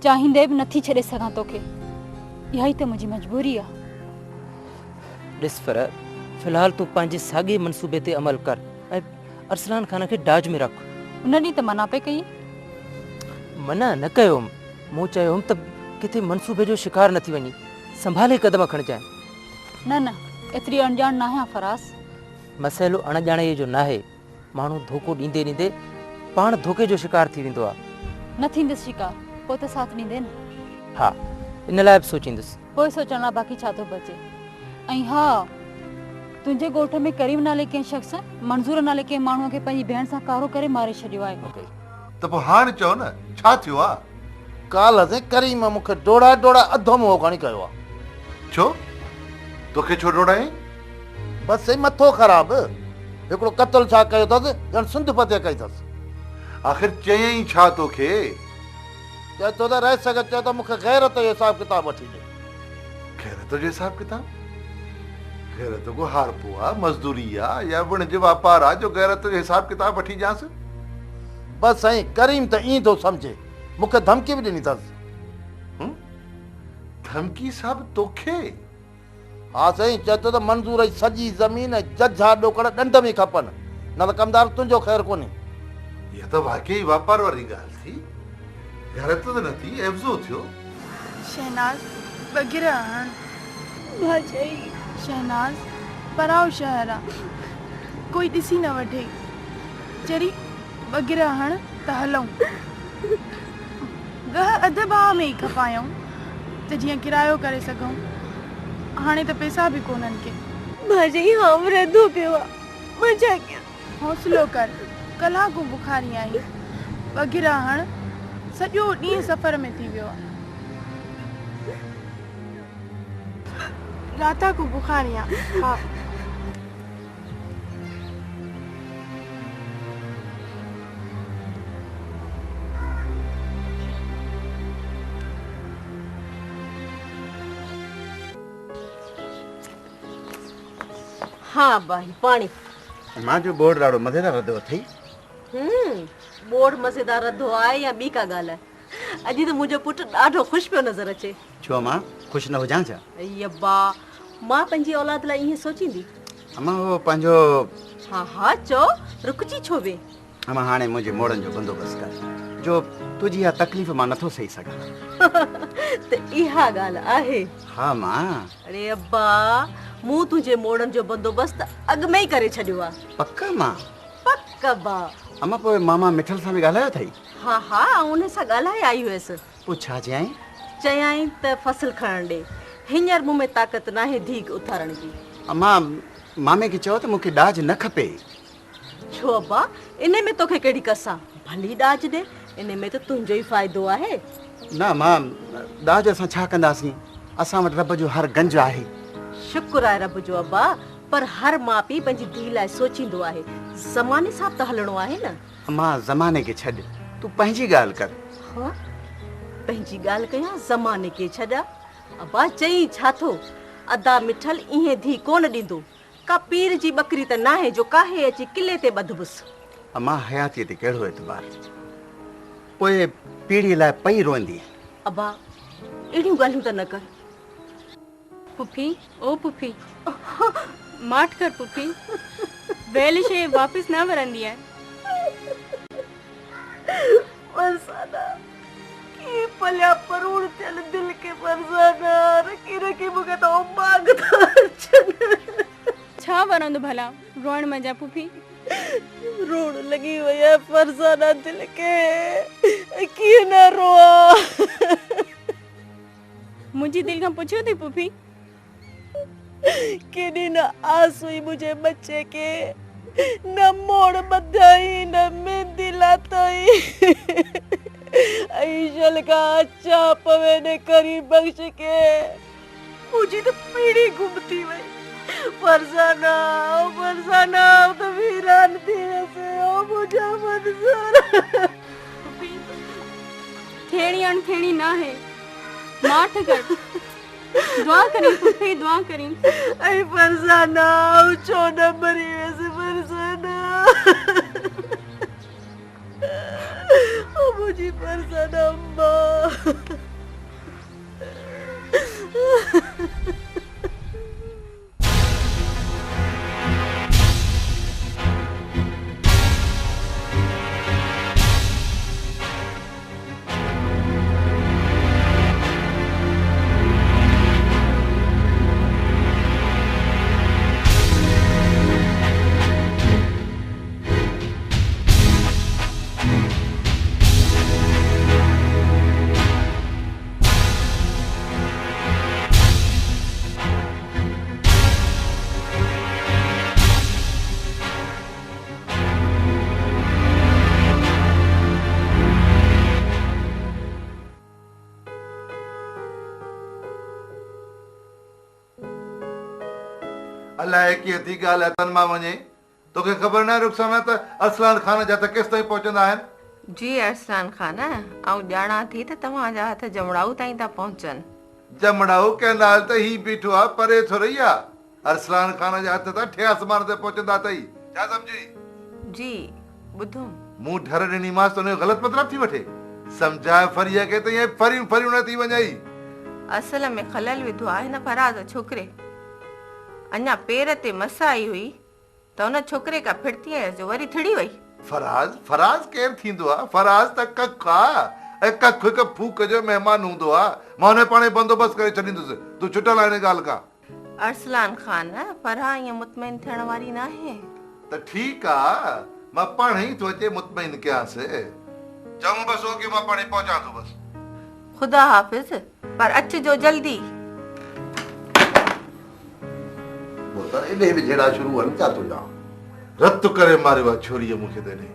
चाहींदे भी नथी छड़े सघां तोखे। इहा ई त मुंहिंजी मजबूरी आहे। ॾिस पर फ़िलहाल तूं पंहिंजे साॻे मनसूबे ते अमल कर ऐं अरसलान खान खे डाज में रख। उन ॾींहुं त मना पे कई। मना न कयोमि, मूं चयोमि त किथे मनसूबे जो शिकार न थी वञी, संभाले क़दम खणजांइ। न न, एतिरी अणॼाण न आहे फराज़। मसइलो अणॼाणे जो न आहे, माण्हू धोखो ॾींदे ॾींदे पाण धोखे जो शिकार थी वेंदो आहे। न थींदुसि शिकार, पोइ त साथ ॾींदे न। हा, इन लाइ बि सोचींदुसि। पोइ सोचण लाइ बाक़ी छा थो बचे। ऐं हा, तुंहिंजे ॻोठ में करीम नाले कंहिं शख़्स मंज़ूर नाले कंहिं माण्हूअ खे पंहिंजी भेण सां कारो करे मारे छॾियो आहे। त पोइ हाणे चओ न, छा थियो आहे? काल से करीम मूंखे डोड़ा डोड़ा अधो मुंहुं खणी कयो आहे। छो तोखे छो डोड़ाई? बसि मथो ख़राब, हिकिड़ो क़त्ल छा कयो अथसि, ॼण सिंध फतेह कई अथसि। आख़िर चयई छा तोखे? चए थो त रह सघे, चए थो मूंखे गैरत जो हिसाब किताब वठी ॾे। गैरत जो हिसाब किताब? गैरत को हारपो आहे, मज़दूरी आहे या वण जो वापार आहे जो गैरत जो हिसाब किताब वठी ॾियांसि? बसि साईं, करीम त ईअं थो सम्झे, मूंखे धमकी बि ॾिनी अथसि। धमकी साहब तोखे? हा साईं, चए थो त मंज़ूर जी सॼी ज़मीन जझा ॾोकड़ ॾंड में खपनि, न त कमदार तुंहिंजो ख़ैरु कोन्हे। इहा त वाकई वापार वारी ॻाल्हि थी। गैरत त न थी, एवज़ो थियो। शहनाज वग़ैरह हण भाई। शहनाज पराओ शहर आहे, कोई ॾिसी न वठे। चरी वग़ैरह हण त हलूं। गह अध भाव में ई खपायूं त जीअं किरायो करे सघूं। हाणे त पैसा बि कोन्हनि के। भाई हम रदो पियो आहे, मां छा कयां? हौसलो कर, कलाकूं बुखारी आई। वग़ैरह हण, सॼो ॾींहुं सफ़र में थी वियो आहे। राता को बुखारी आहे। हा हाँ भाई पानी। मां जो बोर्ड ॾाढो मज़ेदार रधो अथई। बोर्ड मज़ेदार रधो आहे या ॿी का ॻाल्हि आहे? अॼु त मुंहिंजो पुटु ॾाढो ख़ुशि पियो नज़र अचे। छो मां ख़ुशि न हुजां छा? यब्बा, मां पंहिंजी औलाद लाइ ईअं सोचींदी। अम्मा वो पंहिंजो। हा हा चओ, रुकजी छो वे? अम्मा हाणे मुंहिंजे मोड़नि जो बंदोबस्तु कर, जो तुंहिंजी इहा तकलीफ़ मां नथो सही सघां। त इहा ॻाल्हि आहे? हा मां। अरे अब्बा, मूं तुंहिंजे मोड़नि जो बंदोबस्तु अॻु में ई करे छॾियो आहे। पक मां? पक बा। अम्मा पोइ मामा मिठल सां बि ॻाल्हायो अथई? हा हा, उन सां ॻाल्हाए आई हुयसि। पोइ छा चयई? चयाई त फसल खणण ॾे, हींअर मूं में ताक़त नाहे धीक उथारण जी। अम्मा मामे खे चओ त मूंखे ॾाज न खपे। छो अब्बा, इन में तोखे कहिड़ी कसा? भली ॾाज ॾे, इन में त तुंहिंजो ई फ़ाइदो आहे। न मां, ॾाज असां छा कंदासीं? असां वटि रब जो हर गंज आहे। शुक्र आहे रब जो अब्बा, पर हर माउ पीउ पंहिंजी धीउ लाइ सोचींदो आहे। ज़माने सां त हलणो आहे न। मां ज़माने खे छॾ, तूं पंहिंजी ॻाल्हि कर। हाँ, पंहिंजी ॻाल्हि कयां, ज़माने खे छॾा? अब्बा चई छा थो, अदा मिठल ईअं धीउ कोन ॾींदो। का पीर जी बकरी त नाहे जो काहे अची किले ते ॿधबुसि। अम्मा हयातीअ ते कहिड़ो एतबार, पोइ पीढ़ीअ लाइ पई रोईंदी। अब्बा अहिड़ियूं ॻाल्हियूं त न कर। पुफी, ओ पुफी, माठ कर पुफी, बेल शे वापस न वरंदी है। फरसाना की पलिया परूड़ थियल दिल के फरसाना रखी रखी मूंखे त मांग था अचनि। छा वरंदो भला रोअण मजा पुफी? रोड लगी हुई है फरसाना दिल के, कीअं न रोआ? मुंहिंजी दिल खां पुछियो थी पुफी? केॾी न आस हुई मुंहिंजे बच्चे के, न मोड़ ॿधाई न मेहंदी लाथई। ऐशल का अच्छा पवे ने करी बख्श के मुझी तो पीड़ी घुमती वई। फरसाना फरसाना तो वीरान थी वैसे ओ मुझे मंजूर। थेड़ी अणथेड़ी ना है, माठ कर, दुआ करी पुफी, दुआ करी। ऐ फरसाना छो न मरी वैसे फरसाना? ओ मुझी फरसाना अम्मा। अलाए कीअं थी ॻाल्हि तन मां वञे तोखे ख़बर न आहे रुखसाना त अरसलान खान जा त केसि ताईं पहुचंदा आहिनि जी अरसलान खान आऊं ॼाणा थी त तव्हांजा हथ जमड़ाऊ ताईं था पहुचनि जमड़ाऊ कंदाल त ही बीठो आहे परे थोरी आहे अरसलान खान जा हथ त ठे आसमान ते पहुचंदा अथई छा सम्झी जी ॿुधो मूं ढर ॾिनीमांसि त हुनजो ग़लति मतिलबु थी वठे सम्झाए फरीअ खे त ईअं फरियूं फरियूं न थी वञई असल में खलल विधो आहे हिन फराज़ छोकिरे अञा पेर ते मस आई हुई त हुन छोकिरे खां फिरती आयसि जो वरी थिड़ी वई फराज़ फराज़ केरु थींदो आहे फराज़ त कख आहे ऐं कख हिकु फूक जो महिमान हूंदो आहे मां हुन पाणे बंदोबस्तु करे छॾींदुसि तूं छुटल आहे हिन ॻाल्हि खां अरसलान खान फराह ईअं मुतमइन थियण वारी न आहे त ठीकु आहे मां पाणे ई थो अचे मुतमइन कयांसि चऊं बसि हो कि मां पाणे पहुचां थो बसि ख़ुदा हाफ़िज़ पर अचिजो जल्दी एॾे बि जहिड़ा शुरू आहिनि छा तुंहिंजा रत करे मारियो आहे छोरीअ मूंखे त ॾे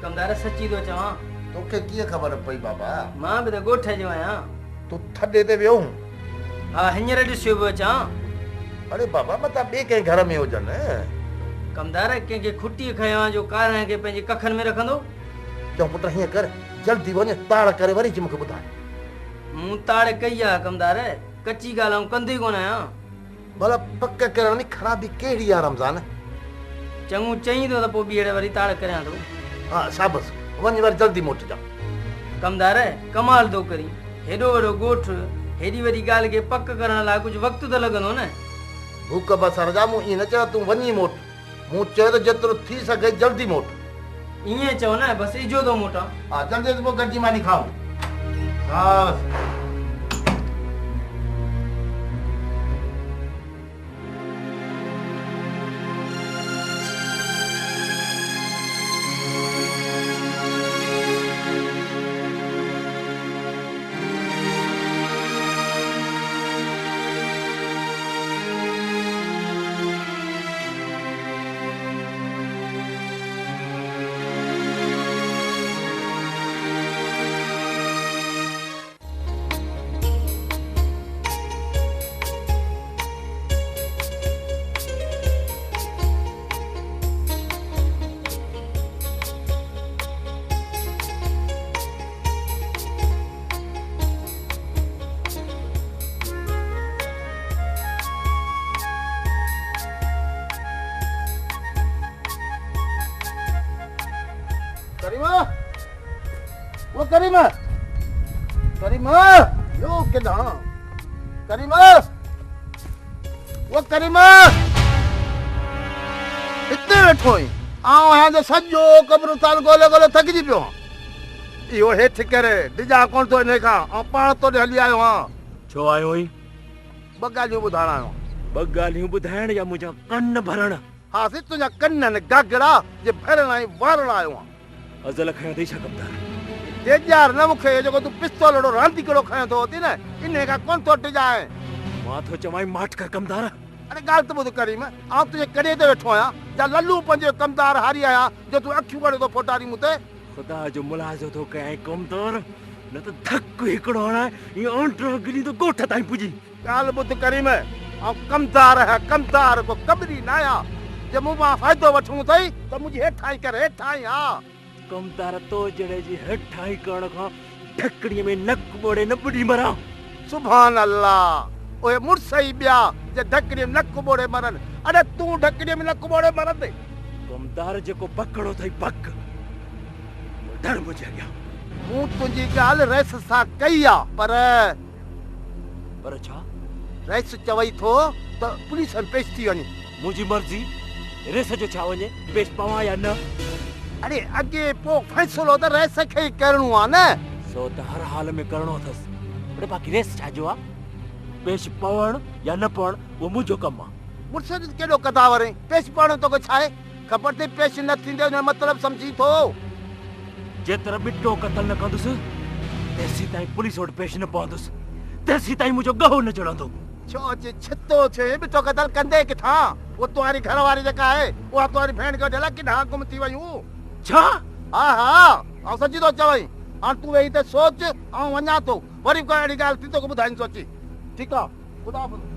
कमदार सची थो चवां तोखे कीअं ख़बर पई बाबा मां बि त ॻोठ जो आहियां तूं थॾे ते वियो हा हींअर ॾिसियो पियो अचां अरे बाबा मता ॿिए कंहिं घर में हुजनि कमदार कंहिंखे खुटी खयो आहे जो कारण खे पंहिंजे कखनि में रखंदो चओ पुट हीअं कर जल्दी वञ ताड़ करे वरी अची मूंखे ॿुधाए मूं ताड़ कई आहे कमदार कची ॻाल्हि आऊं कंदो ई कोन आहियां भला पक करण में ख़राबी कहिड़ी आहे रमज़ान चङो चई थो त पोइ ॿीहर वरी ताड़ करियां थो हा शाबस वञ वरी जल्दी मोटिजा कमदार कमाल थो करी हेॾो वॾो ॻोठ हेॾी वॾी ॻाल्हि खे पक करण लाइ कुझु वक़्तु त लॻंदो न भूख बसर जा मूं ईअं न चयो तूं वञी मोट मूं चयो त जेतिरो थी सघे जल्दी मोट ईअं चओ न बसि इजो थो मोटां हा जल्दी पोइ गॾिजी मानी खाऊं हा करीमा करीमा यो किदा करीमा वो करीमा इतने वेठो ही आऊं हां जो सजो कब्रिस्तान गोले गोले थकजी पियो इहो हेठ करे डिजा कोन तो ने का आ पाण तो हली आयो हां छो आयो ही बगालियो बुधाण आयो बगालियो बुधाण या मुजा कन्न भरण हां से तुजा कन्न ने गागड़ा जे भरण आई वारण आयो हां अजल खया दे शकमदार ये यार न मुखे जो तू पिस्तौल रो रांदी करो खयो तो होती ना इने का कौन तो जाए मां तो चमाई माट कर कमदार अरे गाल तो बुध करी मैं आ तुझे कड़े ते बैठो आया जा लल्लू पंजे कमदार हारी आया जो तू अखियूं करे तो फोटारी मुते खुदा जो मुलाजो तो कई कमदार न तो धक हिकड़ो ना ये ओंटरो गिनी तो गोठ ताई पुजी गाल बुध करी मैं आ कमदार है कमदार को कबरी नाया जे मु मा फायदो वठू तई तो मुझे हेठाई कर हेठाई हां कमदार तो जड़े जी हेठाई करण का ठकड़ी में नक बोड़े न बुडी मरा सुभान अल्लाह ओए मुरसई बिया जे ढकड़ी में नक बोड़े मरन अरे तू ढकड़ी में नक बोड़े मरन दे कमदार जेको पकड़ो थई पक डर मुझे गया मु तुजी गाल रस सा कईया पर छा रस चवई थो त पुलिस में पेश थी वञे। मुंहिंजी मर्ज़ी रेस जो छा वञे पेश पवां या न। अरे अॻे पोइ फ़ैसिलो त रेस खे ई करणो आहे न। सो त हर हाल में करणो अथसि पर बाक़ी रेस छाजो आहे पेश पवण या न पवण उहो मुंहिंजो कमु आहे। मुर्शिद केॾो कदावर आहीं, पेश पढ़ण तोखे छा आहे? ख़बर अथई पेश न थींदे हुन जो मतिलबु सम्झी थो। जेतिरो ॿिटो क़तल न कंदुसि तेसीं ताईं पुलिस वटि पेश न पवंदुसि, तेसीं ताईं मुंहिंजो गहो न चढ़ंदो। छो जे छितो थिए ॿिटो क़तल कंदे किथां? उहा तुम्हारी घरवारी जेका आहे उहा तुम्हारी भेण खे ढला किथां गुम थी वयूं? छा? हा हा आउं सची थो चवई। हाणे तूं वेही त सोच, आउं वञा थो, वरी कोई अहिड़ी ॻाल्हि थी तोखे ॿुधाईंदुसि अची। ठीकु आहे, ख़ुदा हाफ़िज़।